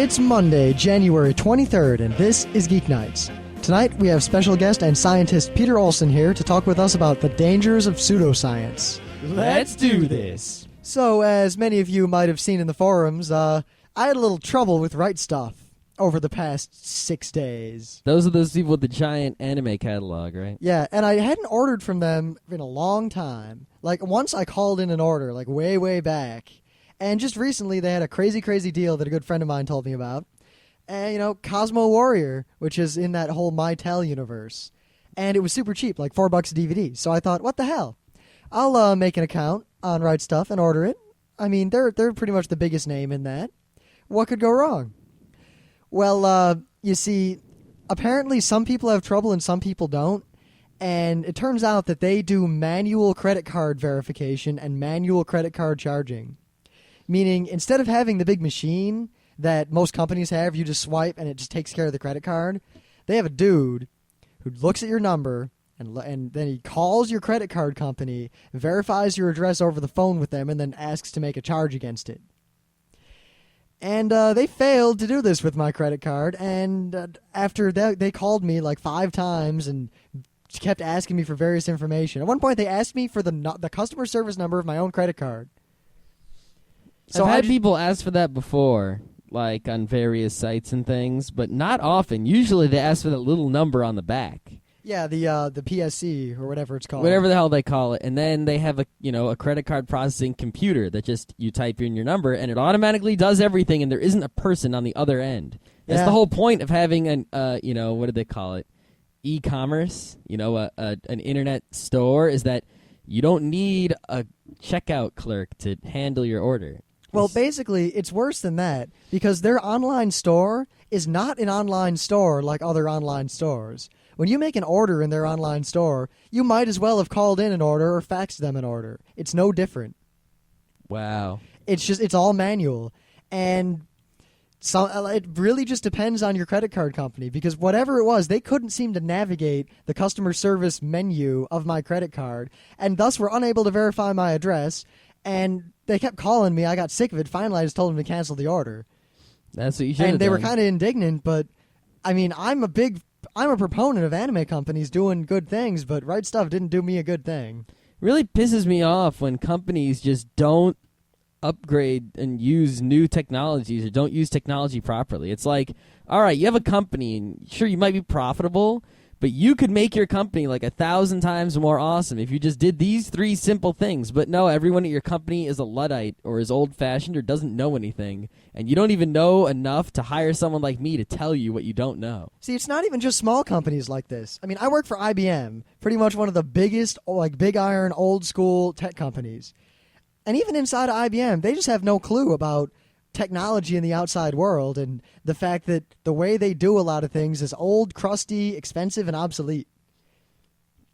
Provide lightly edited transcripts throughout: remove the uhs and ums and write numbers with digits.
It's Monday, January 23rd, and this is Geeknights. Tonight, we have special guest and scientist Peter Olsen here to talk with us about the dangers of pseudoscience. Let's do this! So, as many of you might have seen in the forums, I had a little trouble with Right Stuff over the past 6 days. Those are those people with the giant anime catalog, right? Yeah, and I hadn't ordered from them in a long time. Like, once I called in an order, like way back. And just recently, they had a crazy deal that a good friend of mine told me about. And, you know, Cosmo Warrior, which is in that whole MyTel universe. And it was super cheap, like $4 a DVD. So I thought, what the hell? I'll make an account on Right Stuff and order it. I mean, they're pretty much the biggest name in that. What could go wrong? Well, you see, apparently some people have trouble and some people don't. And it turns out that they do manual credit card verification and manual credit card charging. Meaning, instead of having the big machine that most companies have, you just swipe and it just takes care of the credit card, they have a dude who looks at your number and then he calls your credit card company, verifies your address over the phone with them, and then asks to make a charge against it. And they failed to do this with my credit card, and after that, they called me like 5 times and kept asking me for various information. At one point, they asked me for the customer service number of my own credit card. So I've had people ask for that before, like on various sites and things, but not often. Usually they ask for that little number on the back. Yeah, the PSC or whatever it's called. Whatever the hell they call it. And then they have a credit card processing computer that just you type in your number and it automatically does everything and there isn't a person on the other end. That's the whole point of having an what do they call it? E-commerce, an internet store, is that you don't need a checkout clerk to handle your order. Well, basically, it's worse than that, because their online store is not an online store like other online stores. When you make an order in their online store, you might as well have called in an order or faxed them an order. It's no different. Wow. It's all manual. And it really just depends on your credit card company, because whatever it was, they couldn't seem to navigate the customer service menu of my credit card, and thus were unable to verify my address. And they kept calling me. I got sick of it. Finally, I just told them to cancel the order. That's what you should have done. And they were kind of indignant, but, I mean, I'm a proponent of anime companies doing good things, but Right Stuff didn't do me a good thing. Really pisses me off when companies just don't upgrade and use new technologies or don't use technology properly. It's like, all right, you have a company, and sure, you might be profitable, but you could make your company like 1,000 times more awesome if you just did these 3 simple things. But no, everyone at your company is a Luddite or is old-fashioned or doesn't know anything. And you don't even know enough to hire someone like me to tell you what you don't know. See, it's not even just small companies like this. I mean, I work for IBM, pretty much one of the biggest, like, big iron, old-school tech companies. And even inside of IBM, they just have no clue about technology in the outside world, and the fact that the way they do a lot of things is old, crusty, expensive, and obsolete.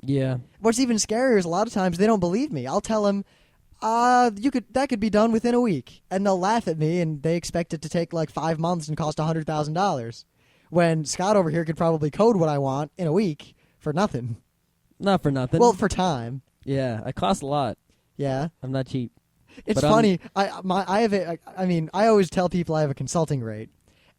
Yeah. What's even scarier is a lot of times they don't believe me. I'll tell them, that could be done within a week, and they'll laugh at me, and they expect it to take like 5 months and cost $100,000, when Scott over here could probably code what I want in a week for nothing. Not for nothing. Well, for time. Yeah, it costs a lot. Yeah. I'm not cheap. It's funny. I always tell people I have a consulting rate,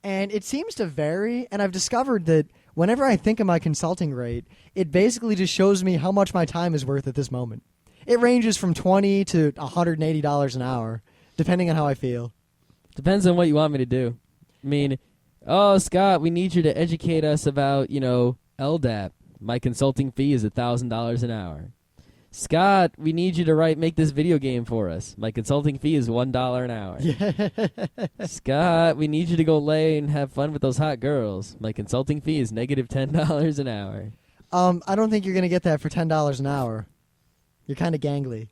and it seems to vary. And I've discovered that whenever I think of my consulting rate, it basically just shows me how much my time is worth at this moment. It ranges from $20 to $180 an hour, depending on how I feel. Depends on what you want me to do. I mean, Scott, we need you to educate us about, LDAP. My consulting fee is $1,000 an hour. Scott, we need you to make this video game for us. My consulting fee is $1 an hour. Yeah. Scott, we need you to go lay and have fun with those hot girls. My consulting fee is negative $10 an hour. I don't think you're going to get that for $10 an hour. You're kind of gangly.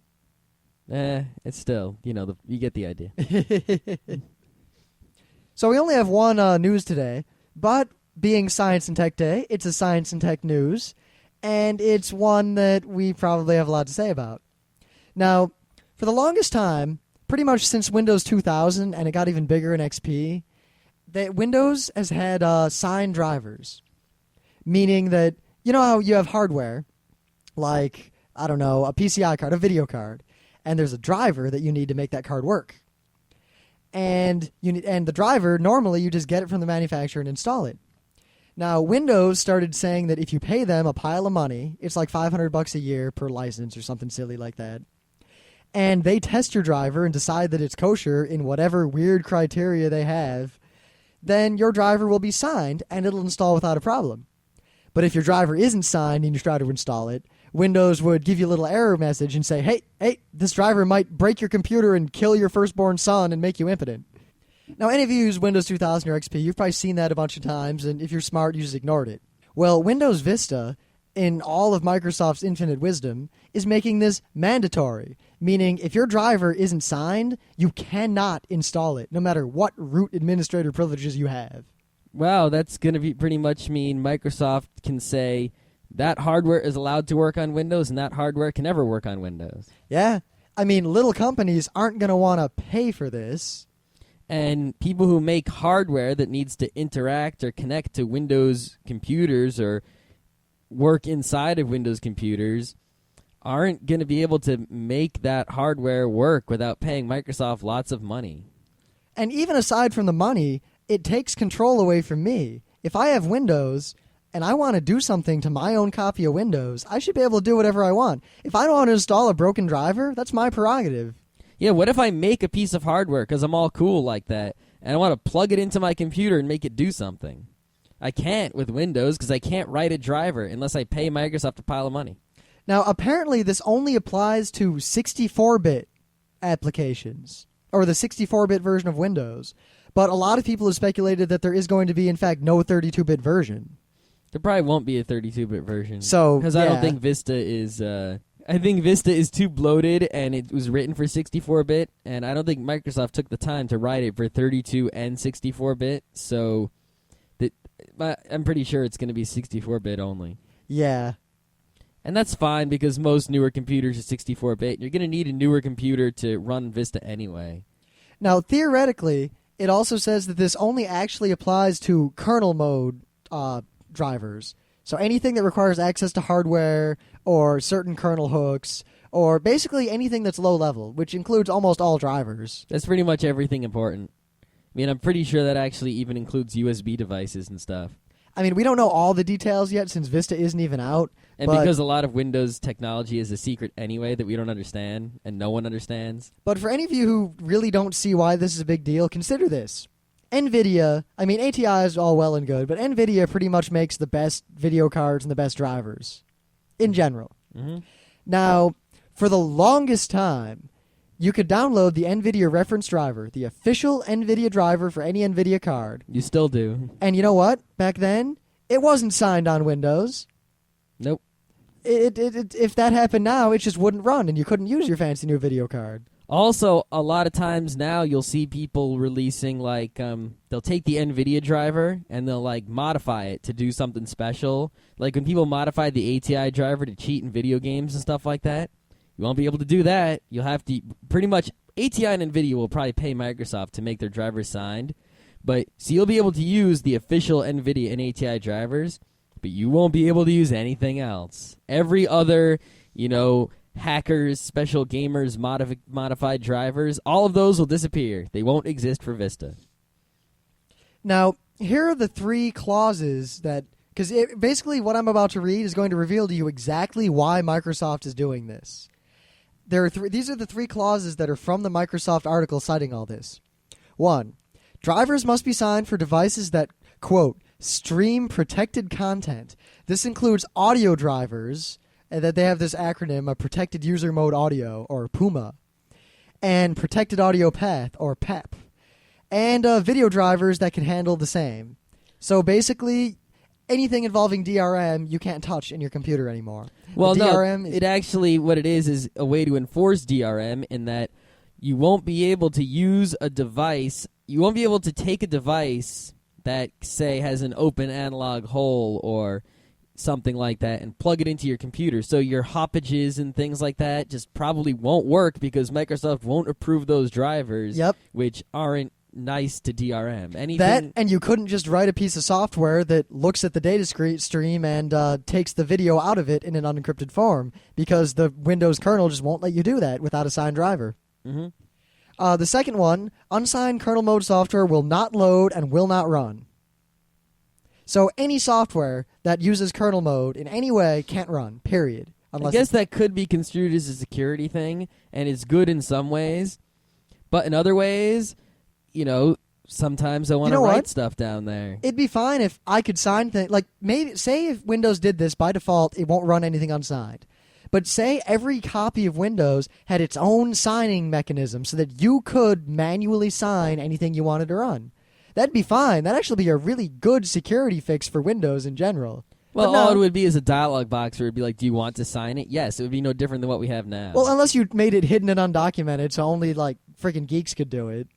It's still, you get the idea. So we only have one news today, but being Science and Tech Day, it's a Science and Tech news. And it's one that we probably have a lot to say about. Now, for the longest time, pretty much since Windows 2000, and it got even bigger in XP, that Windows has had signed drivers. Meaning that, you know how you have hardware, like, I don't know, a PCI card, a video card, and there's a driver that you need to make that card work. and the driver, normally you just get it from the manufacturer and install it. Now, Windows started saying that if you pay them a pile of money, it's like $500 a year per license or something silly like that, and they test your driver and decide that it's kosher in whatever weird criteria they have, then your driver will be signed and it'll install without a problem. But if your driver isn't signed and you try to install it, Windows would give you a little error message and say, hey, this driver might break your computer and kill your firstborn son and make you impotent. Now, any of you who use Windows 2000 or XP, you've probably seen that a bunch of times, and if you're smart, you just ignored it. Well, Windows Vista, in all of Microsoft's infinite wisdom, is making this mandatory, meaning if your driver isn't signed, you cannot install it, no matter what root administrator privileges you have. Wow, that's going to be pretty much mean Microsoft can say that hardware is allowed to work on Windows and that hardware can never work on Windows. Yeah. I mean, little companies aren't going to want to pay for this. And people who make hardware that needs to interact or connect to Windows computers or work inside of Windows computers aren't going to be able to make that hardware work without paying Microsoft lots of money. And even aside from the money, it takes control away from me. If I have Windows and I want to do something to my own copy of Windows, I should be able to do whatever I want. If I don't want to install a broken driver, that's my prerogative. Yeah, what if I make a piece of hardware because I'm all cool like that, and I want to plug it into my computer and make it do something? I can't with Windows because I can't write a driver unless I pay Microsoft a pile of money. Now, apparently this only applies to 64-bit applications, or the 64-bit version of Windows. But a lot of people have speculated that there is going to be, in fact, no 32-bit version. There probably won't be a 32-bit version. So, because I don't think Vista is... I think Vista is too bloated, and it was written for 64-bit, and I don't think Microsoft took the time to write it for 32 and 64-bit, so I'm pretty sure it's going to be 64-bit only. Yeah. And that's fine, because most newer computers are 64-bit. You're going to need a newer computer to run Vista anyway. Now, theoretically, it also says that this only actually applies to kernel mode drivers. So anything that requires access to hardware or certain kernel hooks or basically anything that's low level, which includes almost all drivers. That's pretty much everything important. I mean, I'm pretty sure that actually even includes USB devices and stuff. I mean, we don't know all the details yet since Vista isn't even out. And because a lot of Windows technology is a secret anyway that we don't understand and no one understands. But for any of you who really don't see why this is a big deal, consider this. NVIDIA, I mean, ATI is all well and good, but NVIDIA pretty much makes the best video cards and the best drivers in general. Mm-hmm. Now, for the longest time, you could download the NVIDIA reference driver, the official NVIDIA driver for any NVIDIA card. You still do. And you know what? Back then, it wasn't signed on Windows. Nope. If that happened now, it just wouldn't run, and you couldn't use your fancy new video card. Also, a lot of times now you'll see people releasing, like, they'll take the NVIDIA driver and they'll, like, modify it to do something special. Like, when people modify the ATI driver to cheat in video games and stuff like that, you won't be able to do that. You'll have to, pretty much, ATI and NVIDIA will probably pay Microsoft to make their drivers signed. But, so you'll be able to use the official NVIDIA and ATI drivers, but you won't be able to use anything else. Every other, hackers, special gamers, modified drivers, all of those will disappear. They won't exist for Vista. Now, here are the three clauses that... Because basically what I'm about to read is going to reveal to you exactly why Microsoft is doing this. These are the three clauses that are from the Microsoft article citing all this. 1. Drivers must be signed for devices that, quote, stream protected content. This includes audio drivers... and that they have this acronym, a Protected User Mode Audio, or PUMA, and Protected Audio Path, or PEP, and video drivers that can handle the same. So basically, anything involving DRM you can't touch in your computer anymore. Well, DRM it actually, what it is a way to enforce DRM in that you won't be able to use a device, you won't be able to take a device that, say, has an open analog hole or something like that and plug it into your computer. So your hoppages and things like that just probably won't work because Microsoft won't approve those drivers, which aren't nice to DRM. That, and you couldn't just write a piece of software that looks at the data stream and takes the video out of it in an unencrypted form because the Windows kernel just won't let you do that without a signed driver. Mm-hmm. The second one, unsigned kernel mode software will not load and will not run. So any software that uses kernel mode in any way can't run, period. I guess that could be construed as a security thing, and it's good in some ways. But in other ways, sometimes I want to write stuff down there. It'd be fine if I could sign things. Like, maybe, say if Windows did this, by default, it won't run anything unsigned. But say every copy of Windows had its own signing mechanism so that you could manually sign anything you wanted to run. That'd be fine. That'd actually be a really good security fix for Windows in general. Well, all it would be is a dialog box where it'd be like, do you want to sign it? Yes, it would be no different than what we have now. Well, unless you made it hidden and undocumented so only, freaking geeks could do it.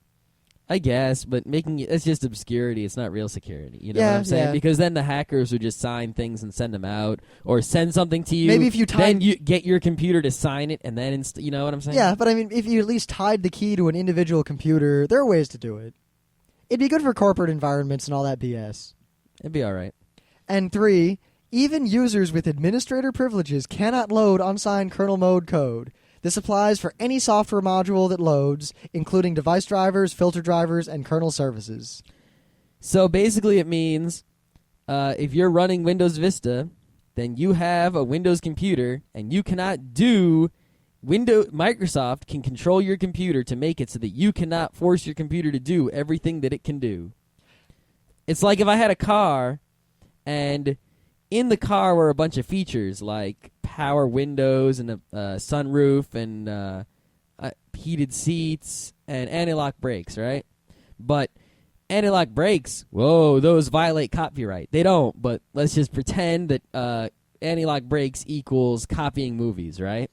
I guess, but making it's just obscurity. It's not real security. You know what I'm saying? Yeah. Because then the hackers would just sign things and send them out, or send something to you. Maybe if you then you get your computer to sign it, and then you know what I'm saying? Yeah, but I mean, if you at least tied the key to an individual computer, there are ways to do it. It'd be good for corporate environments and all that BS. It'd be all right. And 3, even users with administrator privileges cannot load unsigned kernel mode code. This applies for any software module that loads, including device drivers, filter drivers, and kernel services. So basically it means if you're running Windows Vista, then you have a Windows computer, and you cannot do... Microsoft can control your computer to make it so that you cannot force your computer to do everything that it can do. It's like if I had a car, and in the car were a bunch of features like power windows and a sunroof and heated seats and anti-lock brakes, right? But anti-lock brakes, whoa, those violate copyright. They don't, but let's just pretend that anti-lock brakes equals copying movies, right?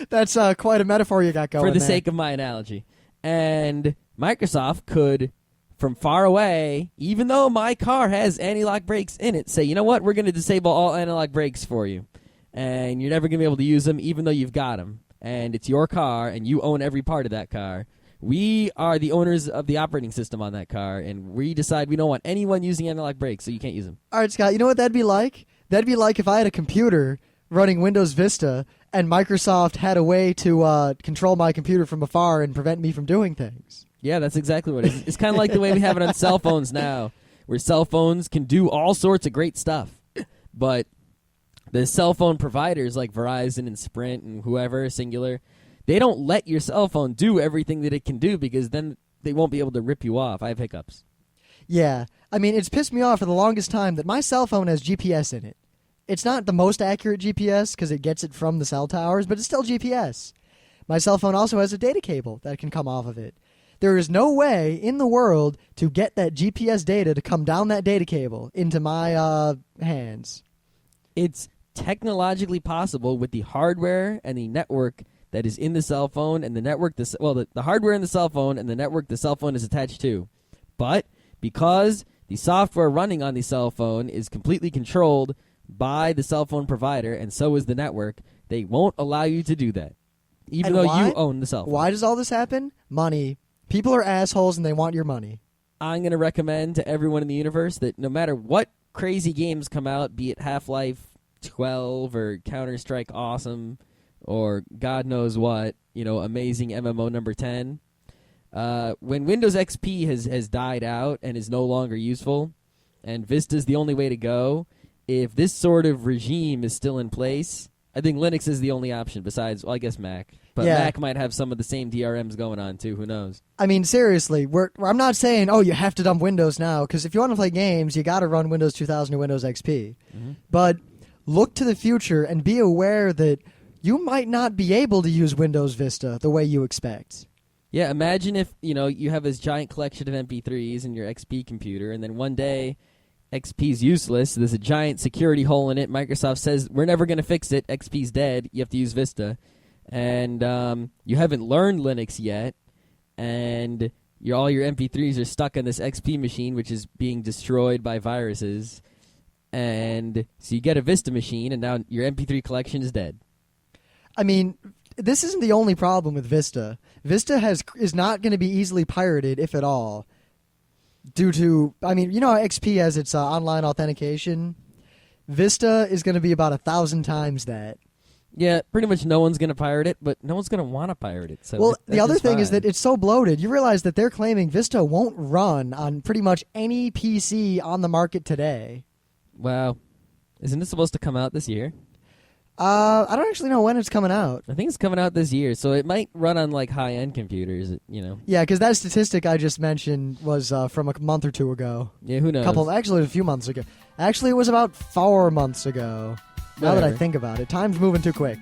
That's quite a metaphor you got going for the there. sake of my analogy. And Microsoft could, from far away, even though my car has anti-lock brakes in it, say, you know what, we're going to disable all anti-lock brakes for you. And you're never going to be able to use them even though you've got them. And it's your car, and you own every part of that car. We are the owners of the operating system on that car, and we decide we don't want anyone using anti-lock brakes, so you can't use them. All right, Scott, you know what that'd be like? That'd be like if I had a computer running Windows Vista and Microsoft had a way to control my computer from afar and prevent me from doing things. Yeah, that's exactly what it is. It's kind of like the way we have it on cell phones now, where cell phones can do all sorts of great stuff. But the cell phone providers like Verizon and Sprint and whoever, Singular, they don't let your cell phone do everything that it can do because then they won't be able to rip you off. I have hiccups. Yeah. I mean, it's pissed me off for the longest time that my cell phone has GPS in it. It's not the most accurate GPS because it gets it from the cell towers, but it's still GPS. My cell phone also has a data cable that can come off of it. There is no way in the world to get that GPS data to come down that data cable into my hands. It's technologically possible with the hardware and the network that is in the cell phone and the network, the hardware in the cell phone and the network the cell phone is attached to. But because the software running on the cell phone is completely controlled by the cell phone provider, and so is the network, they won't allow you to do that, even though you own the cell phone. Why does all this happen? Money. People are assholes and they want your money. I'm going to recommend to everyone in the universe that no matter what crazy games come out, be it Half-Life 12 or Counter-Strike Awesome or God knows what, amazing MMO number 10, when Windows XP has died out and is no longer useful, and Vista's the only way to go, if this sort of regime is still in place, I think Linux is the only option besides, I guess Mac. But yeah. Mac might have some of the same DRMs going on, too. Who knows? I mean, seriously, I'm not saying, you have to dump Windows now, because if you want to play games, you got to run Windows 2000 or Windows XP. Mm-hmm. But look to the future and be aware that you might not be able to use Windows Vista the way you expect. Yeah, imagine if, you have this giant collection of MP3s in your XP computer, and then one day XP's useless, there's a giant security hole in it, Microsoft says, we're never going to fix it, XP's dead, you have to use Vista. And you haven't learned Linux yet, and all your MP3s are stuck on this XP machine, which is being destroyed by viruses. And so you get a Vista machine, and now your MP3 collection is dead. I mean, this isn't the only problem with Vista. Vista is not going to be easily pirated, if at all, due to, how XP has its online authentication? Vista is going to be about 1,000 times that. Yeah, pretty much no one's going to pirate it, but no one's going to want to pirate it. So Well, the that's other just thing is fine. that it's so bloated. You realize that they're claiming Vista won't run on pretty much any PC on the market today. Wow. Isn't it supposed to come out this year? I don't actually know when it's coming out. I think it's coming out this year, so it might run on like high-end computers, you know. Yeah, because that statistic I just mentioned was from a month or two ago. Yeah, who knows? Actually, a few months ago. Actually, it was about 4 months ago. Now that I Whatever. think about it, time's moving too quick.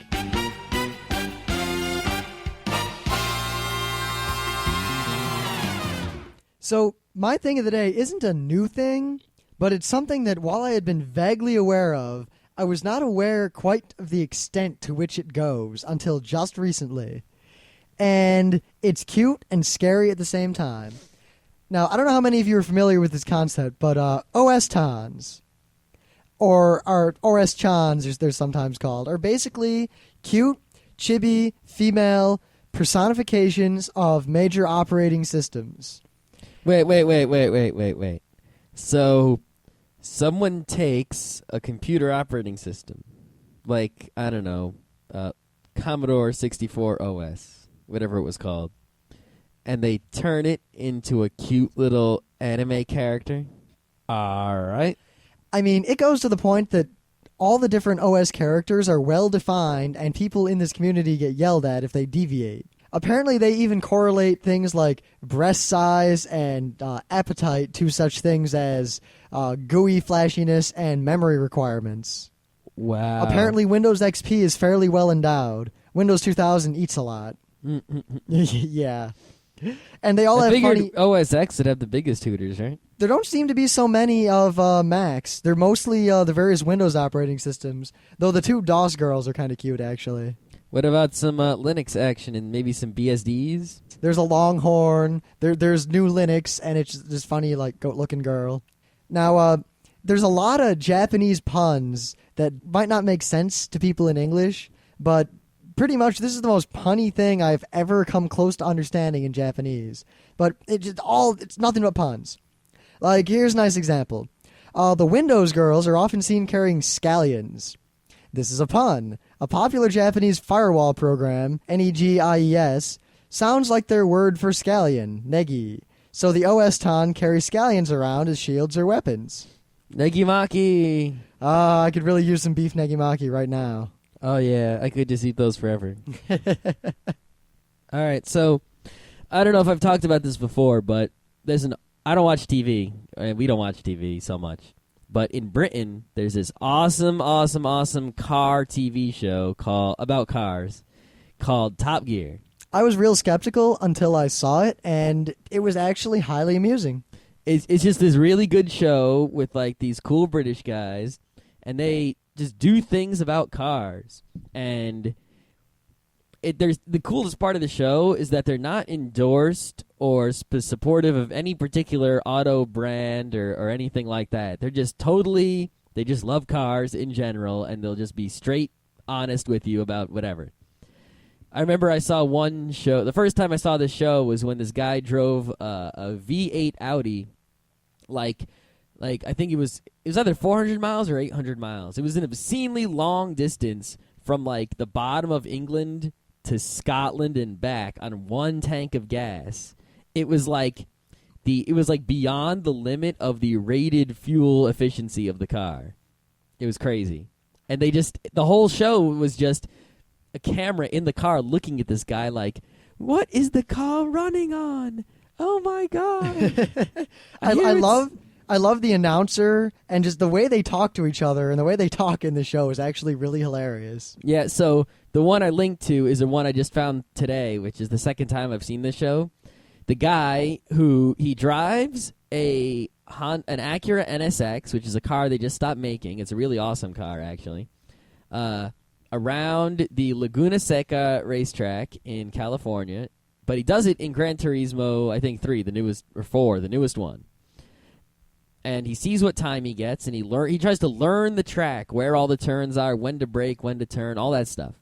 So, my thing of the day isn't a new thing, but it's something that while I had been vaguely aware of, I was not aware quite of the extent to which it goes until just recently. And it's cute and scary at the same time. Now, I don't know how many of you are familiar with this concept, but OS tons, or OS chans, as they're sometimes called, are basically cute, chibi, female personifications of major operating systems. Wait. So, someone takes a computer operating system, like, I don't know, Commodore 64 OS, whatever it was called, and they turn it into a cute little anime character. All right. I mean, it goes to the point that all the different OS characters are well defined, and people in this community get yelled at if they deviate. Apparently, they even correlate things like breast size and appetite to such things as GUI flashiness and memory requirements. Wow. Apparently, Windows XP is fairly well endowed. Windows 2000 eats a lot. Yeah. And they all I have figured funny... OS X would have the biggest hooters, right? There don't seem to be so many of Macs. They're mostly the various Windows operating systems, though the two DOS girls are kind of cute, actually. What about some Linux action and maybe some BSDs? There's a Longhorn. There's new Linux, and it's this funny, like, goat-looking girl. Now, there's a lot of Japanese puns that might not make sense to people in English, but pretty much this is the most punny thing I've ever come close to understanding in Japanese. But it's nothing but puns. Like, here's a nice example. The Windows girls are often seen carrying scallions. This is a pun. A popular Japanese firewall program, NEGIES, sounds like their word for scallion, negi. So the OS ton carry scallions around as shields or weapons. Negimaki! I could really use some beef negimaki right now. Oh, yeah. I could just eat those forever. All right, so I don't know if I've talked about this before, but I don't watch TV. We don't watch TV so much. But in Britain, there's this awesome car TV show about cars called Top Gear. I was real skeptical until I saw it, and it was actually highly amusing. It's just this really good show with like these cool British guys, and they just do things about cars. And there's the coolest part of the show is that they're not endorsed or supportive of any particular auto brand or anything like that. They're just they just love cars in general, and they'll just be straight honest with you about whatever. I remember I saw one show. The first time I saw this show was when this guy drove a V8 Audi, like I think it was either 400 miles or 800 miles. It was an obscenely long distance from like the bottom of England to Scotland and back on one tank of gas. It was like beyond the limit of the rated fuel efficiency of the car. It was crazy. And the whole show was just a camera in the car looking at this guy like, what is the car running on? Oh my God. I love the announcer, and just the way they talk to each other and the way they talk in the show is actually really hilarious. Yeah, so the one I linked to is the one I just found today, which is the second time I've seen this show. The guy he drives an Acura NSX, which is a car they just stopped making. It's a really awesome car, actually. Around the Laguna Seca racetrack in California, but he does it in Gran Turismo, I think 3, the newest, or 4, the newest one. And he sees what time he gets, and he tries to learn the track, where all the turns are, when to brake, when to turn, all that stuff.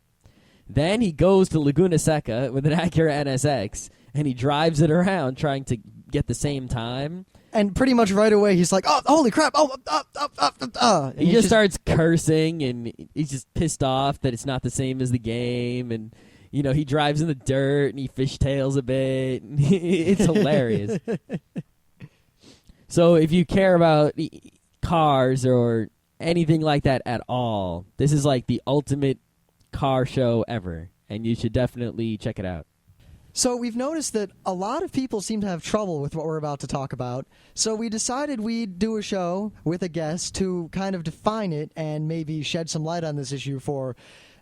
Then he goes to Laguna Seca with an Acura NSX, and he drives it around trying to get the same time. And pretty much right away, he's like, "Oh, holy crap! Oh, And He just starts cursing, and he's just pissed off that it's not the same as the game, and he drives in the dirt and he fishtails a bit. It's hilarious. So if you care about cars or anything like that at all, this is like the ultimate car show ever, and you should definitely check it out. So we've noticed that a lot of people seem to have trouble with what we're about to talk about. So we decided we'd do a show with a guest to kind of define it and maybe shed some light on this issue for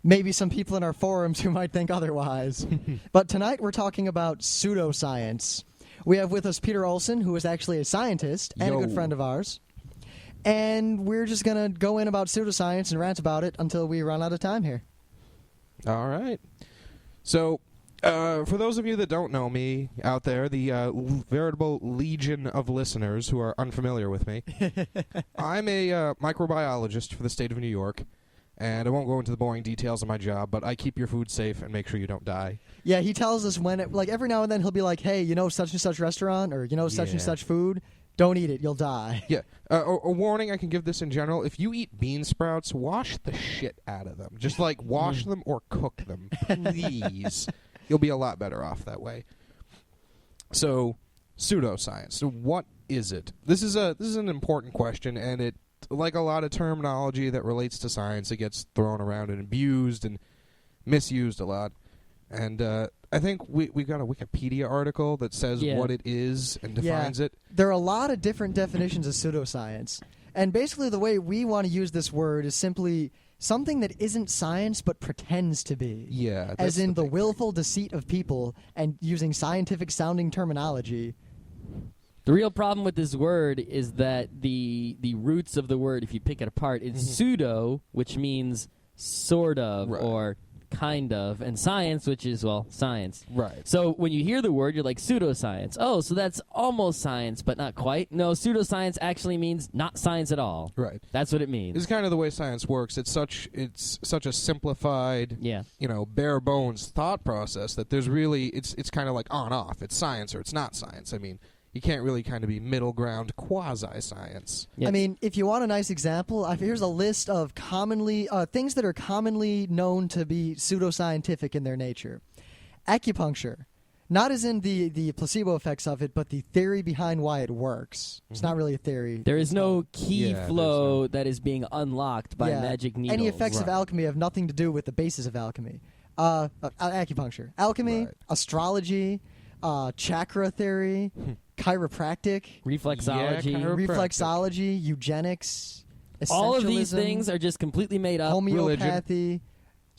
maybe some people in our forums who might think otherwise. But tonight we're talking about pseudoscience. We have with us Peter Olsen, who is actually a scientist and a good friend of ours. And we're just going to go in about pseudoscience and rant about it until we run out of time here. All right. So, for those of you that don't know me out there, the veritable legion of listeners who are unfamiliar with me, I'm a microbiologist for the state of New York, and I won't go into the boring details of my job, but I keep your food safe and make sure you don't die. Yeah, he tells us when, every now and then he'll be like, hey, such and such restaurant, or such and such food, don't eat it, you'll die. Yeah. A warning I can give this in general, if you eat bean sprouts, wash the shit out of them. Just, wash them or cook them, please. You'll be a lot better off that way. So, pseudoscience. So what is it? This is an important question, and it, like a lot of terminology that relates to science, it gets thrown around and abused and misused a lot. And I think we got a Wikipedia article that says what it is and defines it. There are a lot of different definitions of pseudoscience. And basically the way we want to use this word is simply something that isn't science but pretends to be. Yeah. As in the willful deceit of people and using scientific-sounding terminology. The real problem with this word is that the roots of the word, if you pick it apart, is pseudo, which means sort of or kind of, and science, which is, science. Right. So when you hear the word, you're like, pseudoscience. Oh, so that's almost science, but not quite. No, pseudoscience actually means not science at all. Right. That's what it means. It's kind of the way science works. It's such a simplified, bare bones thought process that there's really, it's kind of like on-off. It's science or it's not science. I mean, you can't really kind of be middle ground quasi-science. Yep. I mean, if you want a nice example, here's a list of things that are commonly known to be pseudoscientific in their nature. Acupuncture. Not as in the placebo effects of it, but the theory behind why it works. It's not really a theory. There is no key flow that is being unlocked by magic needles. Any effects of alchemy have nothing to do with the basis of alchemy. Acupuncture. Alchemy, astrology, chakra theory, chiropractic, reflexology, eugenics, essentialism. All of these things are just completely made up. Homeopathy.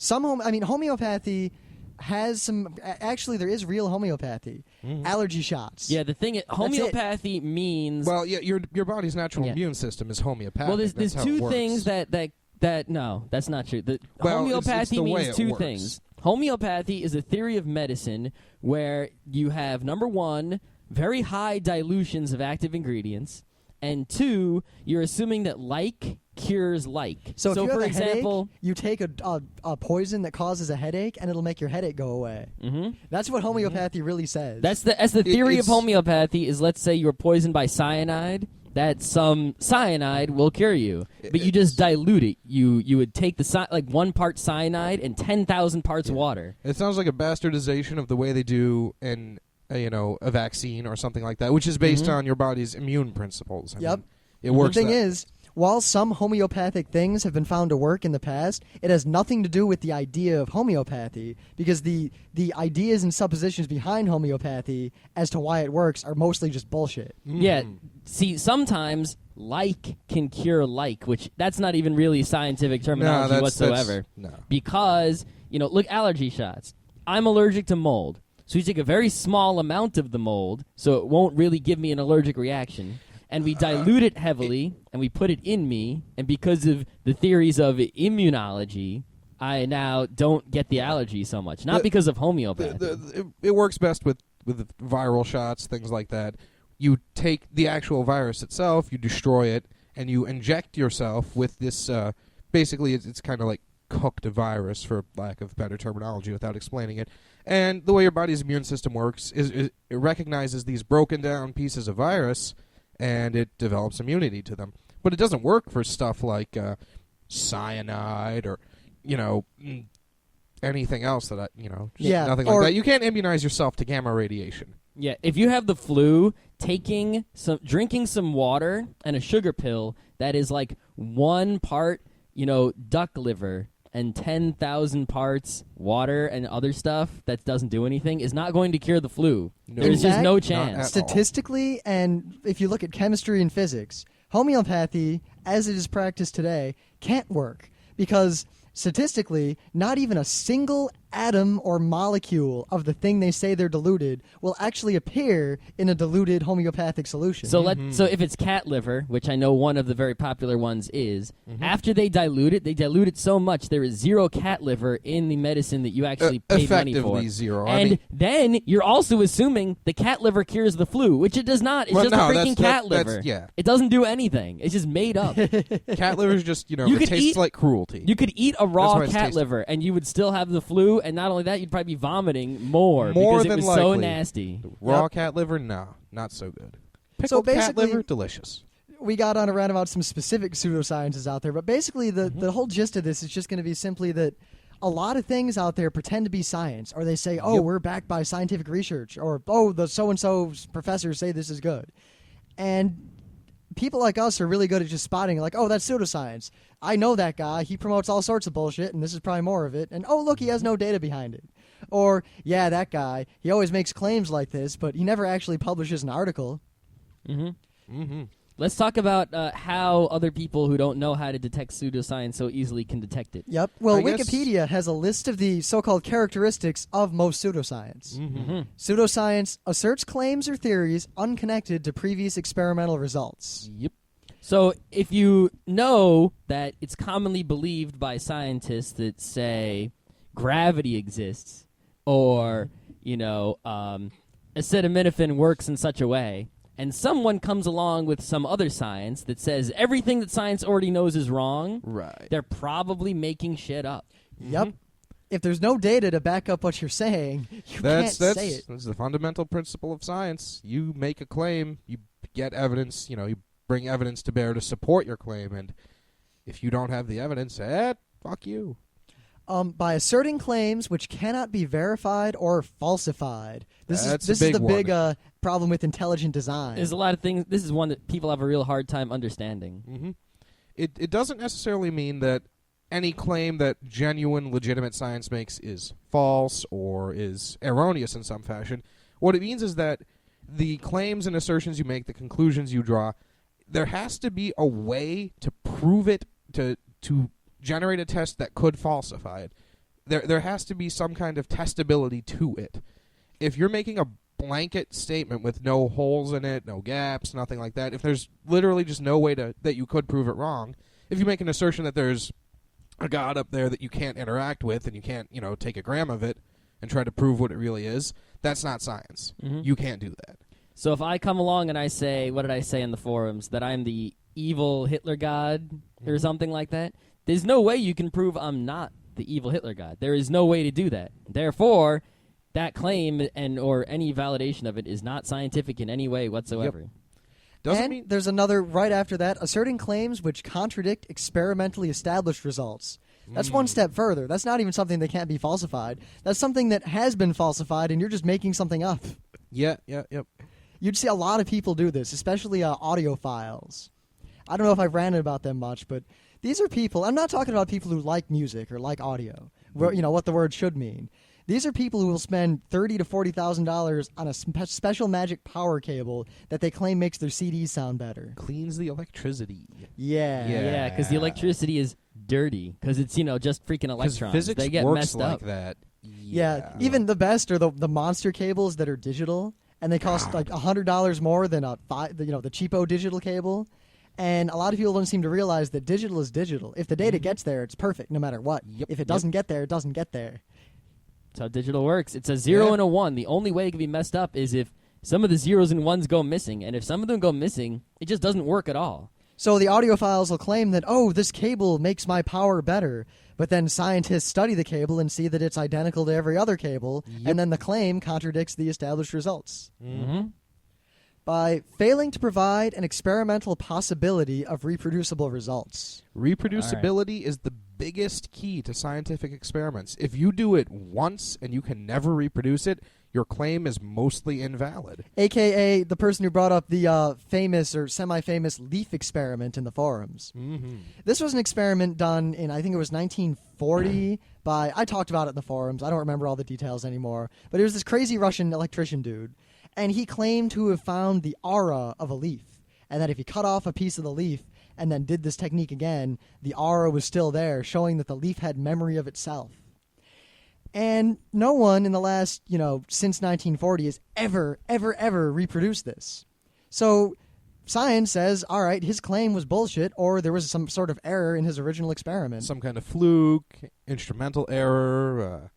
Homeopathy has some. Actually, there is real homemeopathy. Allergy shots. Yeah, the thing is, homeopathy means. Well, your body's natural immune system is homeopathic. Well, there's two things that no, that's not true. Homeopathy means two things. Homeopathy is a theory of medicine where you have, number one, very high dilutions of active ingredients, and two, you're assuming that like cures like. So if you for have example, headache, you take a poison that causes a headache, and it'll make your headache go away. That's what homeopathy really says. That's the theory of homeopathy is, let's say you're poisoned by cyanide, that some cyanide will cure you, but you just dilute it. You would take the 1 part cyanide and 10,000 parts water. It sounds like a bastardization of the way they do in a vaccine or something like that, which is based on your body's immune principles. I mean, it works. The thing is, while some homeopathic things have been found to work in the past, it has nothing to do with the idea of homeopathy, because the ideas and suppositions behind homeopathy as to why it works are mostly just bullshit. Yeah. See, sometimes like can cure like, which that's not even really scientific terminology whatsoever. Because, look, allergy shots. I'm allergic to mold. So you take a very small amount of the mold, so it won't really give me an allergic reaction, and we dilute it heavily, and we put it in me, and because of the theories of immunology, I now don't get the allergy so much. Not because of homeopathy. It works best with viral shots, things like that. You take the actual virus itself, you destroy it, and you inject yourself with this, basically it's kind of like cooked virus, for lack of better terminology without explaining it. And the way your body's immune system works is it recognizes these broken down pieces of virus and it develops immunity to them. But it doesn't work for stuff like cyanide or, anything else that nothing like that. You can't immunize yourself to gamma radiation. Yeah, if you have the flu, drinking some water and a sugar pill that is like 1 part, duck liver and 10,000 parts water and other stuff that doesn't do anything is not going to cure the flu. No. There's just no Not chance. at Statistically, and if you look at chemistry and physics, homeopathy, as it is practiced today, can't work because statistically, not even a single atom or molecule of the thing they say they're diluted will actually appear in a diluted homeopathic solution. So so if it's cat liver, which I know one of the very popular ones is, after they dilute it so much there is 0 cat liver in the medicine that you actually paid money for. Effectively 0. And then you're also assuming the cat liver cures the flu, which it does not. It's just a freaking cat liver. Yeah. It doesn't do anything. It's just made up. Cat liver is just, You it could tastes eat- like cruelty. You could eat a That's raw why it's cat tasty. liver and you would still have the flu, and not only that, you'd probably be vomiting more More because it than was so likely. nasty. Raw Yep. cat liver, no, not so good. So Pickled cat basically- liver, delicious. we got on a rant about some specific pseudosciences out there, but basically the whole gist of this is just going to be simply that a lot of things out there pretend to be science, or they say, oh, Yep. we're backed by scientific research, or, oh, the so-and-so professors say this is good. And people like us are really good at just spotting, like, oh, that's pseudoscience. I know that guy. He promotes all sorts of bullshit, and this is probably more of it. And, oh, look, he has no data behind it. Or, yeah, that guy, he always makes claims like this, but he never actually publishes an article. Let's talk about how other people who don't know how to detect pseudoscience so easily can detect it. Yep. Well, I guess- Wikipedia has a list of the so-called characteristics of most pseudoscience. Mm-hmm. Pseudoscience asserts claims or theories unconnected to previous experimental results. Yep. So if you know that it's commonly believed by scientists that say gravity exists, or acetaminophen works in such a way, and someone comes along with some other science that says everything that science already knows is wrong, Right. they're probably making shit up. Yep. If there's no data to back up what you're saying, you can't say it. That's the fundamental principle of science. You make a claim, you get evidence, you bring evidence to bear to support your claim, and if you don't have the evidence, fuck you. By asserting claims which cannot be verified or falsified. This That's is a the big big one. problem with intelligent design. There's a lot of things. This is one that people have a real hard time understanding. Mm-hmm. It doesn't necessarily mean that any claim that genuine, legitimate science makes is false or is erroneous in some fashion. What it means is that the claims and assertions you make, the conclusions you draw, there has to be a way to prove it, to generate a test that could falsify it. There has to be some kind of testability to it. If you're making a blanket statement with no holes in it, no gaps, nothing like that, if there's literally just no way that you could prove it wrong, if you make an assertion that there's a god up there that you can't interact with and you can't, take a gram of it and try to prove what it really is, that's not science. Mhm. You can't do that. So if I come along and I say, what did I say in the forums, that I'm the evil Hitler god or something like that, there's no way you can prove I'm not the evil Hitler god. There is no way to do that. Therefore, that claim or any validation of it is not scientific in any way whatsoever. Doesn't and mean there's another right after that, asserting claims which contradict experimentally established results. That's one step further. That's not even something that can't be falsified. That's something that has been falsified, and you're just making something up. Yep. You'd see a lot of people do this, especially audiophiles. I don't know if I've ranted about them much, but these are people. I'm not talking about people who like music or like audio, where, what the word should mean. These are people who will spend $30,000 to $40,000 on a special magic power cable that they claim makes their CDs sound better. Cleans the electricity. Yeah. Yeah, because the electricity is dirty. Because it's, just freaking electrons. Physics they get works messed like up. that. Yeah, even the best are the monster cables that are digital, and they cost like $100 more than the cheapo digital cable. And a lot of people don't seem to realize that digital is digital. If the data gets there, it's perfect no matter what. Yep, If it doesn't get there, it doesn't get there. That's how digital works. It's a 0 and a 1. The only way it can be messed up is if some of the zeros and ones go missing. And if some of them go missing, it just doesn't work at all. So the audiophiles will claim that, oh, this cable makes my power better. But then scientists study the cable and see that it's identical to every other cable. And then the claim contradicts the established results. Mm-hmm. by failing to provide an experimental possibility of reproducible results. Reproducibility is the biggest key to scientific experiments. If you do it once and you can never reproduce it, your claim is mostly invalid. AKA the person who brought up the famous or semi-famous leaf experiment in the forums. Mm-hmm. This was an experiment done in, I think it was 1940 by, I talked about it in the forums. I don't remember all the details anymore. But it was this crazy Russian electrician dude. And he claimed to have found the aura of a leaf. And that if he cut off a piece of the leaf and then did this technique again, the aura was still there, showing that the leaf had memory of itself. And no one in the last, since 1940 has ever reproduced this. So science says, all right, his claim was bullshit, or there was some sort of error in his original experiment. Some kind of fluke, instrumental error,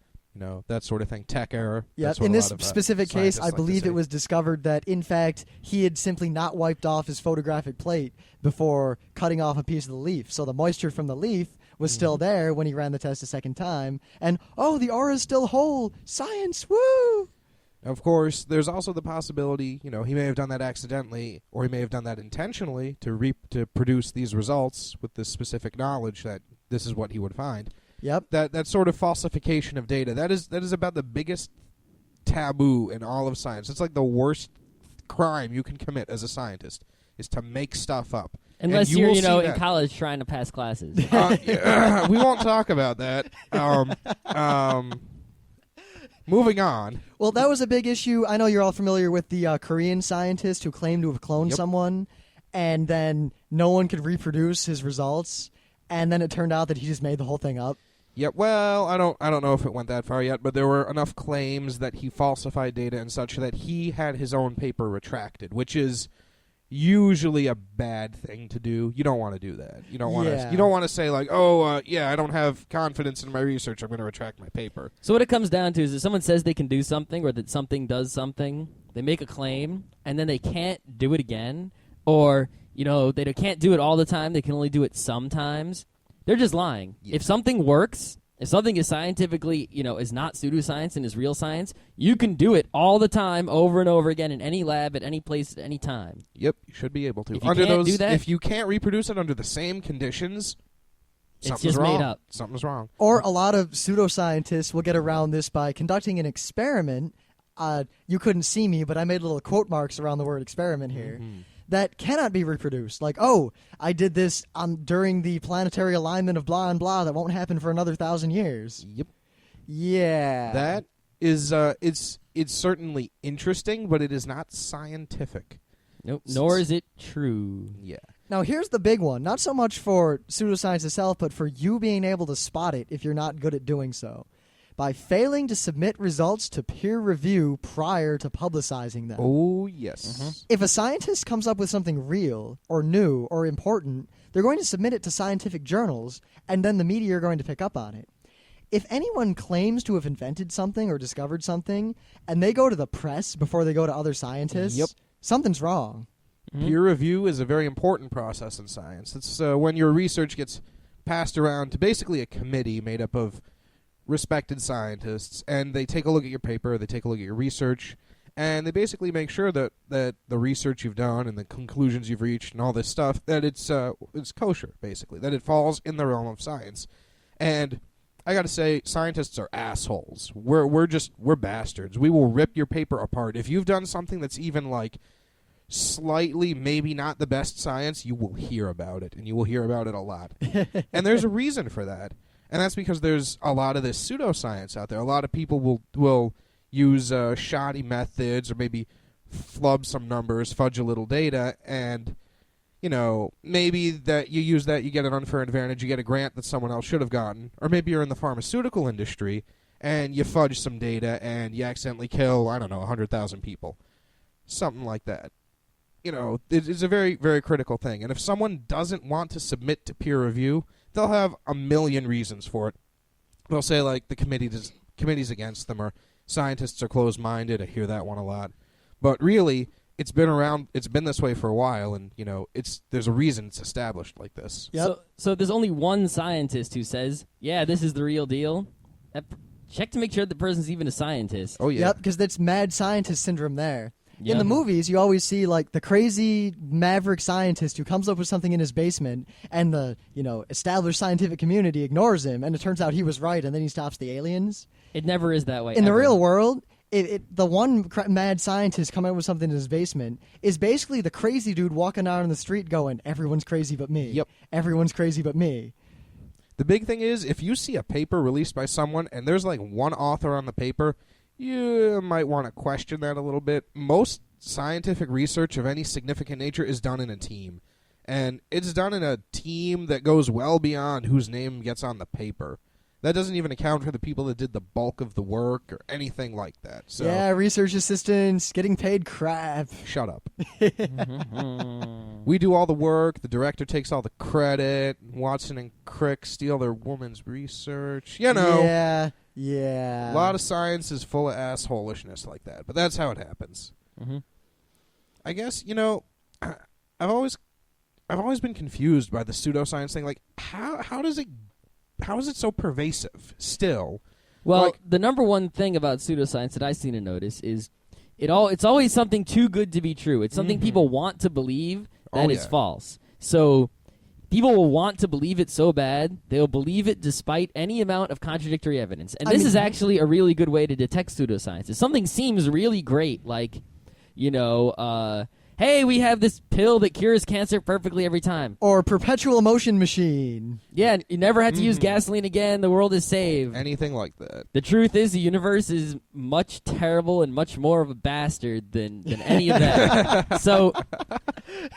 that sort of thing, tech error. Yeah, That's what in a this lot of, specific case, scientists I like to believe say. it was discovered that, in fact, he had simply not wiped off his photographic plate before cutting off a piece of the leaf. So the moisture from the leaf was still there when he ran the test a second time. And, the aura's still whole. Science, woo! Of course, there's also the possibility, he may have done that accidentally, or he may have done that intentionally to produce these results with this specific knowledge that this is what he would find. Yep. That sort of falsification of data, that is about the biggest taboo in all of science. It's like the worst crime you can commit as a scientist, is to make stuff up. Unless And you're, will see in that. college trying to pass classes. We won't talk about that. Moving on. Well, that was a big issue. I know you're all familiar with the Korean scientist who claimed to have cloned Yep. someone, and then no one could reproduce his results, and then it turned out that he just made the whole thing up. Yeah, well, I don't know if it went that far yet, but there were enough claims that he falsified data and such that he had his own paper retracted, which is usually a bad thing to do. You don't want to do that. You don't want to. Yeah. You don't want to say like, I don't have confidence in my research. I'm going to retract my paper. So what it comes down to is if someone says they can do something or that something does something, they make a claim, and then they can't do it again, or, they can't do it all the time, they can only do it sometimes, they're just lying. Yeah. If something works, if something is scientifically, is not pseudoscience and is real science, you can do it all the time, over and over again, in any lab, at any place, at any time. Yep, you should be able to. If you can't do that- if you can't reproduce it under the same conditions, It's something's just wrong. made up. Something's wrong. Or a lot of pseudoscientists will get around this by conducting an experiment. You couldn't see me, but I made little quote marks around the word experiment here. That cannot be reproduced. Like, I did this during the planetary alignment of blah and blah that won't happen for another 1,000 years. Yep. Yeah. That is, it's certainly interesting, but it is not scientific. Nope. Nor is it true. Yeah. Now, here's the big one. Not so much for pseudoscience itself, but for you being able to spot it if you're not good at doing so. By failing to submit results to peer review prior to publicizing them. Oh, yes. If a scientist comes up with something real or new or important, they're going to submit it to scientific journals, and then the media are going to pick up on it. If anyone claims to have invented something or discovered something, and they go to the press before they go to other scientists, Yep. something's wrong. Peer review is a very important process in science. It's when your research gets passed around to basically a committee made up of respected scientists, and they take a look at your paper, they take a look at your research, and they basically make sure that the research you've done and the conclusions you've reached and all this stuff, that it's kosher, basically, that it falls in the realm of science. And I gotta say, scientists are assholes. We're bastards. We will rip your paper apart. If you've done something that's even like slightly maybe not the best science, you will hear about it, and you will hear about it a lot. And there's a reason for that. And that's because there's a lot of this pseudoscience out there. A lot of people will use shoddy methods or maybe flub some numbers, fudge a little data, and, maybe that you use that, you get an unfair advantage, you get a grant that someone else should have gotten. Or maybe you're in the pharmaceutical industry, and you fudge some data, and you accidentally kill, 100,000 people. Something like that. It's a very, very critical thing. And if someone doesn't want to submit to peer review, they'll have a million reasons for it. They'll say, like, the committee's against them, or scientists are closed-minded. I hear that one a lot. But really, it's been around, it's been this way for a while, and, there's a reason it's established like this. Yep. So if there's only one scientist who says, yeah, this is the real deal, check to make sure the person's even a scientist. Oh, yeah. Yep, because that's mad scientist syndrome there. In the movies, you always see like the crazy maverick scientist who comes up with something in his basement, and the established scientific community ignores him, and it turns out he was right, and then he stops the aliens. It never is that way. In the ever. real world, the one mad scientist coming up with something in his basement is basically the crazy dude walking out on the street going, "Everyone's crazy but me. Yep. Everyone's crazy but me." The big thing is, if you see a paper released by someone and there's like one author on the paper, you might want to question that a little bit. Most scientific research of any significant nature is done in a team. And it's done in a team that goes well beyond whose name gets on the paper. That doesn't even account for the people that did the bulk of the work or anything like that. So, yeah, research assistants getting paid crap. shut up. We do all the work. The director takes all the credit. Watson and Crick steal their woman's research. Yeah. A lot of science is full of assholishness like that. But that's how it happens. Mm-hmm. I guess, I've always been confused by the pseudoscience thing. Like, how is it so pervasive still? Well, Like, the number one thing about pseudoscience that I've seen and notice is it's always something too good to be true. It's something people want to believe that is false. So people will want to believe it so bad, they'll believe it despite any amount of contradictory evidence. And this is actually a really good way to detect pseudoscience. If something seems really great, like, hey, we have this pill that cures cancer perfectly every time. Or perpetual motion machine. Yeah, you never have to use gasoline again. The world is saved. anything like that. The truth is the universe is much terrible and much more of a bastard than any of that. So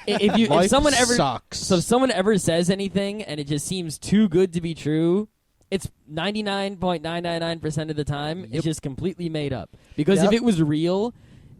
if someone ever sucks. So if someone ever says anything and it just seems too good to be true, it's 99.999% of the time it's just completely made up. Because if it was real,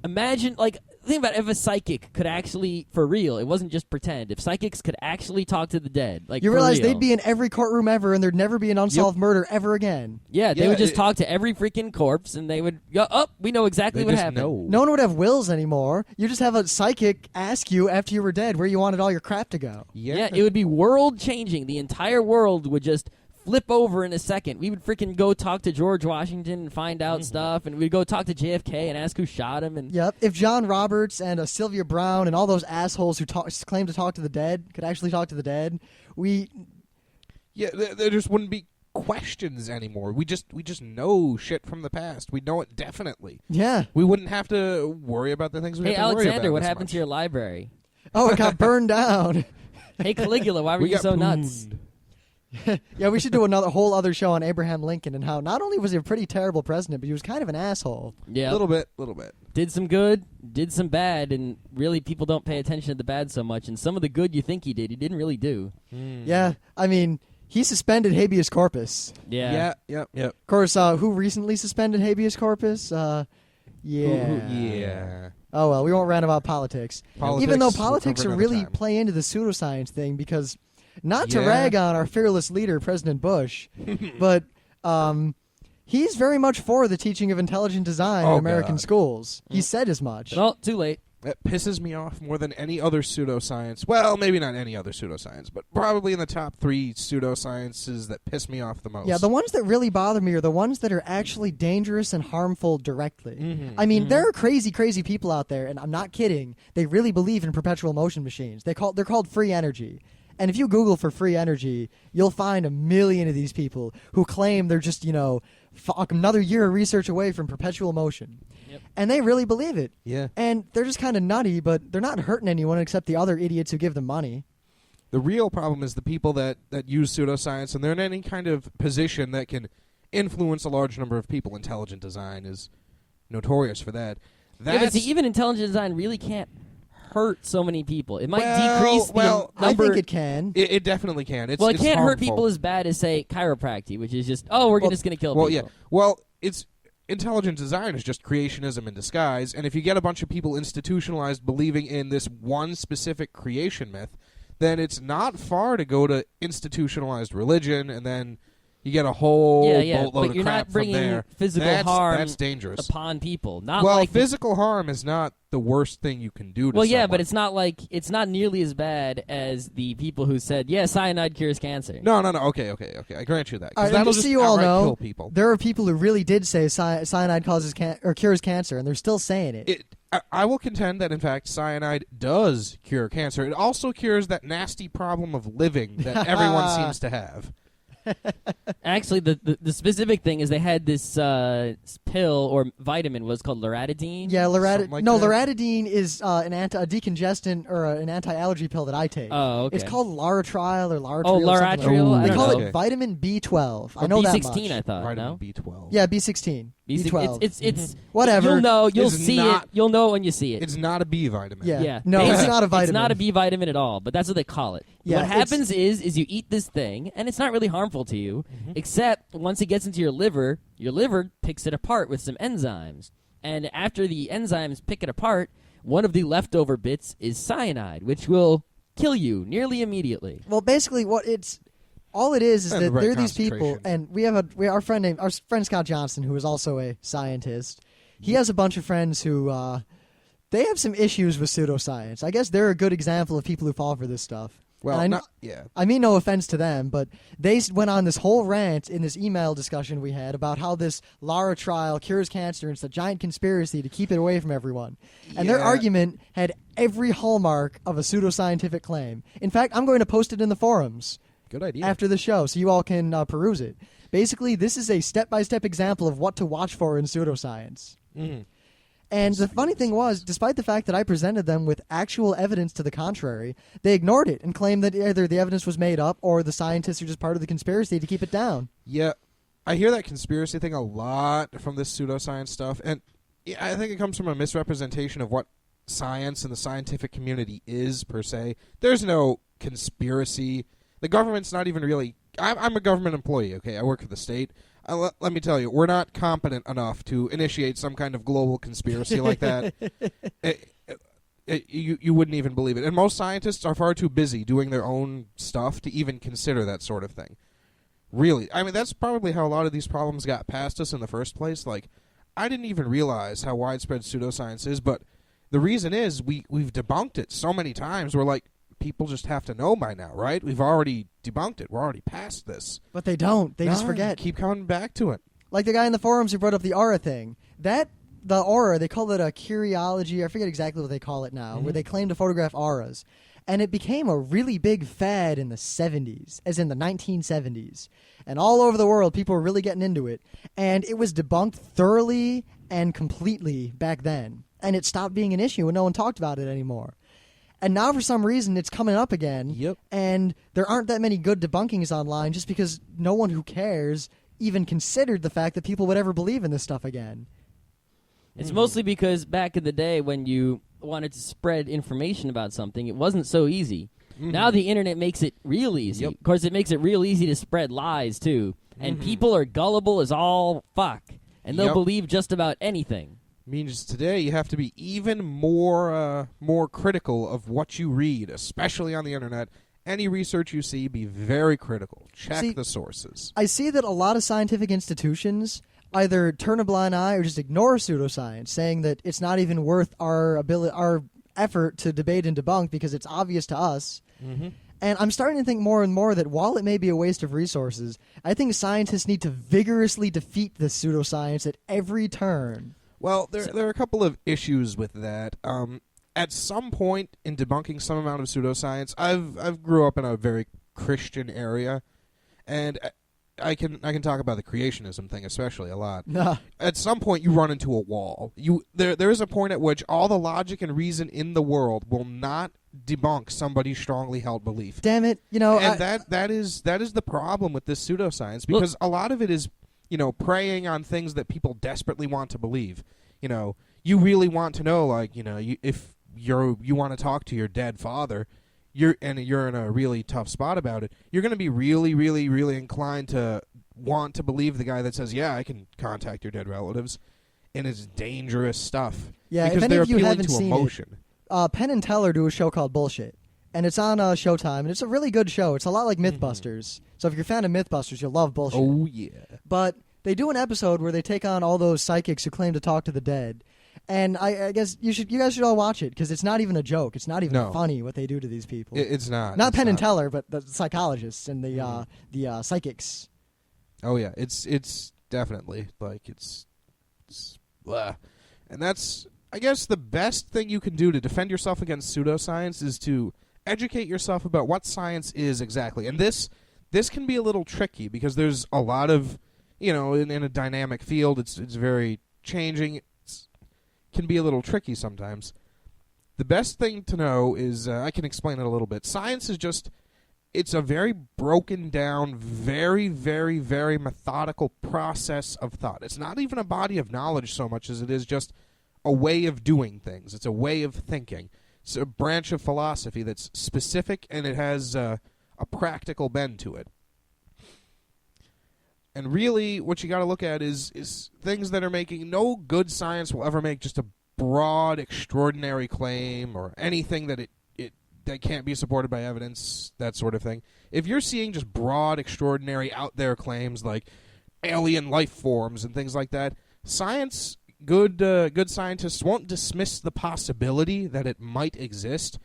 imagine, think about if a psychic could actually, for real, it wasn't just pretend. If psychics could actually talk to the dead, you realize for real, they'd be in every courtroom ever, and there'd never be an unsolved murder ever again. Yeah, they would just talk to every freaking corpse, and they would go, "Oh, we know exactly what happened." No one would have wills anymore. You just have a psychic ask you after you were dead where you wanted all your crap to go. Yeah, it would be world changing. The entire world would just flip over in a second. We would freaking go talk to George Washington and find out stuff, and we'd go talk to JFK and ask who shot him. And Yep. If John Roberts and Sylvia Brown and all those assholes who claim to talk to the dead could actually talk to the dead, there just wouldn't be questions anymore. We just know shit from the past. We know it definitely. Yeah. We wouldn't have to worry about the things we hey, have to worry about. Alexander, what as happened much. to your library? Oh, it got burned down. Hey, Caligula, why were We you got so nuts? pooned. Yeah, we should do whole other show on Abraham Lincoln and how not only was he a pretty terrible president, but he was kind of an asshole. Yeah, Little bit. did some good, did some bad, and really people don't pay attention to the bad so much. And some of the good you think he didn't really do. Yeah, I mean, he suspended habeas corpus. Yeah. Yep. Of course, who recently suspended habeas corpus? Yeah. Yeah. Oh, well, we won't rant about politics. Politics, Even though we'll politics cover are another really time. play into the pseudoscience thing because, not to Yeah. rag on our fearless leader, President Bush, but he's very much for the teaching of intelligent design in American God. schools. He said as much. Well, too late. That pisses me off more than any other pseudoscience. Well, maybe not any other pseudoscience, but probably in the top 3 pseudosciences that piss me off the most. Yeah, the ones that really bother me are the ones that are actually dangerous and harmful directly. I mean, there are crazy, crazy people out there, and I'm not kidding. They really believe in perpetual motion machines. They're called free energy. And if you Google for free energy, you'll find a million of these people who claim they're just, another year of research away from perpetual motion. Yep. And they really believe it. Yeah. And they're just kind of nutty, but they're not hurting anyone except the other idiots who give them money. The real problem is the people that use pseudoscience, and they're in any kind of position that can influence a large number of people. Intelligent design is notorious for that. Yeah, but see, even intelligent design really can't hurt so many people. It might Well, decrease the well, number. I think it can. It definitely can. It's It can't hurt harmful. people as bad as, say, chiropractic, which is just, we're just going to kill Well, people. yeah. Well, it's intelligent design is just creationism in disguise, and if you get a bunch of people institutionalized believing in this one specific creation myth, then it's not far to go to institutionalized religion, and then you get a whole boatload but of you're crap not bringing from there. physical That's harm dangerous. upon people. Not Well, like physical harm is not the worst thing you can do to Well, yeah, someone. but it's not nearly as bad as the people who said, cyanide cures cancer. No. Okay. I grant you that. 'Cause All right, that'll just so just you all outright know, kill people. there are people who really did say cyanide causes or cures cancer, and they're still saying it. I will contend that, in fact, cyanide does cure cancer. It also cures that nasty problem of living that everyone seems to have. Actually, the specific thing is they had this pill or vitamin was called loratadine. Yeah, Something like that. loratadine is a decongestant or an anti-allergy pill that I take. Oh, okay. It's called Laratrial or Laratrial. Oh, something like that. Laratrial? I They don't call know. it vitamin B12. Or I know that B16, much. I thought. Vitamin No? B12. Yeah, B16. B12. It's Whatever. You'll know. You'll It's see not- it. You'll know it when you see it. It's not a B vitamin. Yeah. No, it's not a vitamin. It's not a B vitamin at all, but that's what they call it. Yeah, what it's- happens is you eat this thing, and it's not really harmful to you, except once it gets into your liver picks it apart with some enzymes. And after the enzymes pick it apart, one of the leftover bits is cyanide, which will kill you nearly immediately. Well, basically, all it is And that the right there are these people, concentration. and our friend Scott Johnson, who is also a scientist. He has a bunch of friends who they have some issues with pseudoscience. I guess they're a good example of people who fall for this stuff. Well, And yeah. I mean no offense to them, but they went on this whole rant in this email discussion we had about how this Laratrial cures cancer and it's a giant conspiracy to keep it away from everyone. And their Yeah. argument had every hallmark of a pseudoscientific claim. In fact, I'm going to post it in the forums Good idea. after the show so you all can peruse it. Basically, this is a step-by-step example of what to watch for in pseudoscience. Mhm. And the funny thing was, despite the fact that I presented them with actual evidence to the contrary, they ignored it and claimed that either the evidence was made up or the scientists are just part of the conspiracy to keep it down. Yeah, I hear that conspiracy thing a lot from this pseudoscience stuff, and yeah, I think it comes from a misrepresentation of what science and the scientific community is, per se. There's no conspiracy. The government's not even really... I'm a government employee, okay? I work for the state. Let me tell you, we're not competent enough to initiate some kind of global conspiracy like that. You wouldn't even believe it. And most scientists are far too busy doing their own stuff to even consider that sort of thing. Really. I mean, that's probably how a lot of these problems got past us in the first place. Like, I didn't even realize how widespread pseudoscience is, but the reason is we've debunked it so many times. We're like, people just have to know by now, right? We've already debunked it. We're already past this. But they don't. They just No, forget. Keep coming back to it. Like the guy in the forums who brought up the aura thing. The aura, they call it a curiology. I forget exactly what they call it now, where they claim to photograph auras. And it became a really big fad in the 70s, as in the 1970s. And all over the world, people were really getting into it. And it was debunked thoroughly and completely back then. And it stopped being an issue and no one talked about it anymore. And now, for some reason, it's coming up again. Yep. And there aren't that many good debunkings online just because no one who cares even considered the fact that people would ever believe in this stuff again. It's mostly because back in the day when you wanted to spread information about something, it wasn't so easy. Now the internet makes it real easy. Yep. Of course, it makes it real easy to spread lies, too. And people are gullible as all fuck. And they'll Yep. believe just about anything. Means today you have to be even more critical of what you read, especially on the internet. Any research you see, be very critical. Check the sources. I see that a lot of scientific institutions either turn a blind eye or just ignore pseudoscience, saying that it's not even worth our effort to debate and debunk because it's obvious to us. And I'm starting to think more and more that while it may be a waste of resources, I think scientists need to vigorously defeat this pseudoscience at every turn. Well, there are a couple of issues with that. At some point in debunking some amount of pseudoscience, I've grew up in a very Christian area, and I can talk about the creationism thing especially a lot. Nah. At some point, you run into a wall. There is a point at which all the logic and reason in the world will not debunk somebody's strongly held belief. Damn it. You know, And that is the problem with this pseudoscience, because a lot of it is, preying on things that people desperately want to believe. You really want to know, like, if you want to talk to your dead father, you're in a really tough spot about it, you're going to be really, really, really inclined to want to believe the guy that says, yeah, I can contact your dead relatives, and it's dangerous stuff. Yeah, if because any they're of you appealing haven't to seen emotion. Penn and Teller do a show called Bullshit, and it's on Showtime, and it's a really good show. It's a lot like Mythbusters. So if you're a fan of Mythbusters, you'll love Bullshit. Oh, yeah. But they do an episode where they take on all those psychics who claim to talk to the dead. And I guess you guys should all watch it, because it's not even a joke. It's not even funny what they do to these people. It's not. Not It's Penn and Teller, but the psychologists and the psychics. Oh yeah, it's definitely like it's blah. And that's I guess the best thing you can do to defend yourself against pseudoscience is to educate yourself about what science is exactly. And this can be a little tricky because there's a lot of, in a dynamic field, it's very changing. It can be a little tricky sometimes. The best thing to know is, I can explain it a little bit. Science is just, it's a very broken down, very, very, very methodical process of thought. It's not even a body of knowledge so much as it is just a way of doing things. It's a way of thinking. It's a branch of philosophy that's specific, and it has a practical bend to it. And really, what you got to look at is things that are making no good science will ever make just a broad, extraordinary claim or anything that that can't be supported by evidence, that sort of thing. If you're seeing just broad, extraordinary, out there claims like alien life forms and things like that, science, good scientists won't dismiss the possibility that it might exist,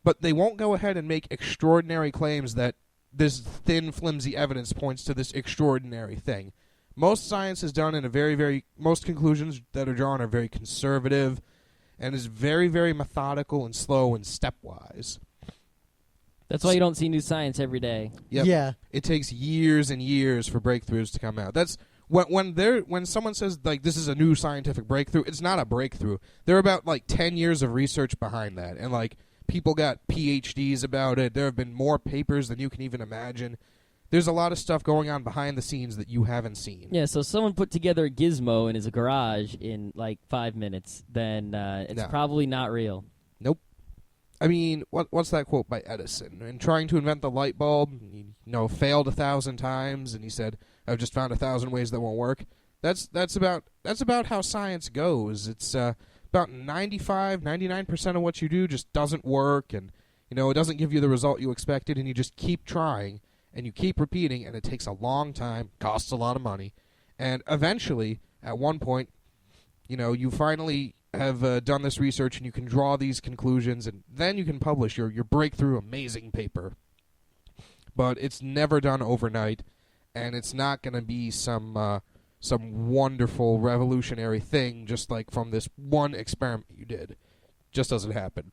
but they won't go ahead and make extraordinary claims that this thin, flimsy evidence points to this extraordinary thing. Most science is done in a most conclusions that are drawn are very conservative and is very, very methodical and slow and stepwise. That's why you don't see new science every day. Yep. Yeah. It takes years and years for breakthroughs to come out. That's when someone says like this is a new scientific breakthrough, it's not a breakthrough. There are about like 10 years of research behind that, and like people got PhDs about it. There have been more papers than you can even imagine. There's a lot of stuff going on behind the scenes that you haven't seen. Yeah, so someone put together a gizmo in his garage in like 5 minutes, then it's probably not real. Nope. I mean, what's that quote by Edison? In trying to invent the light bulb, he failed 1,000 times, and he said, "I've just found 1,000 ways that won't work." That's about how science goes. It's about 99% of what you do just doesn't work, and it doesn't give you the result you expected, and you just keep trying and you keep repeating, and it takes a long time, costs a lot of money, and eventually, at one point, you finally have done this research and you can draw these conclusions, and then you can publish your breakthrough amazing paper. But it's never done overnight, and it's not going to be some wonderful revolutionary thing just like from this one experiment you did. Just doesn't happen.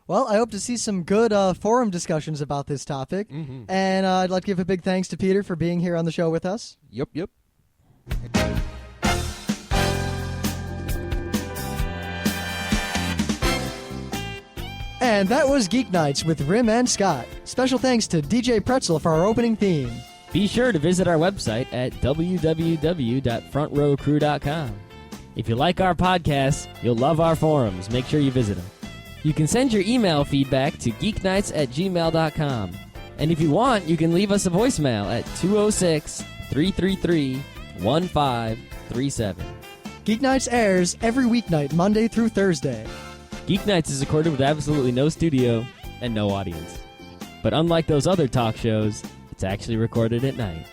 Well, I hope to see some good forum discussions about this topic. Mm-hmm. And I'd like to give a big thanks to Peter for being here on the show with us. Yep. And that was Geeknights with Rim and Scott. Special thanks to DJ Pretzel for our opening theme. Be sure to visit our website at www.frontrowcrew.com. If you like our podcasts, you'll love our forums. Make sure you visit them. You can send your email feedback to geeknights@gmail.com. And if you want, you can leave us a voicemail at 206-333-1537. Geeknights airs every weeknight, Monday through Thursday. Geeknights is recorded with absolutely no studio and no audience. But unlike those other talk shows, it's actually recorded at night.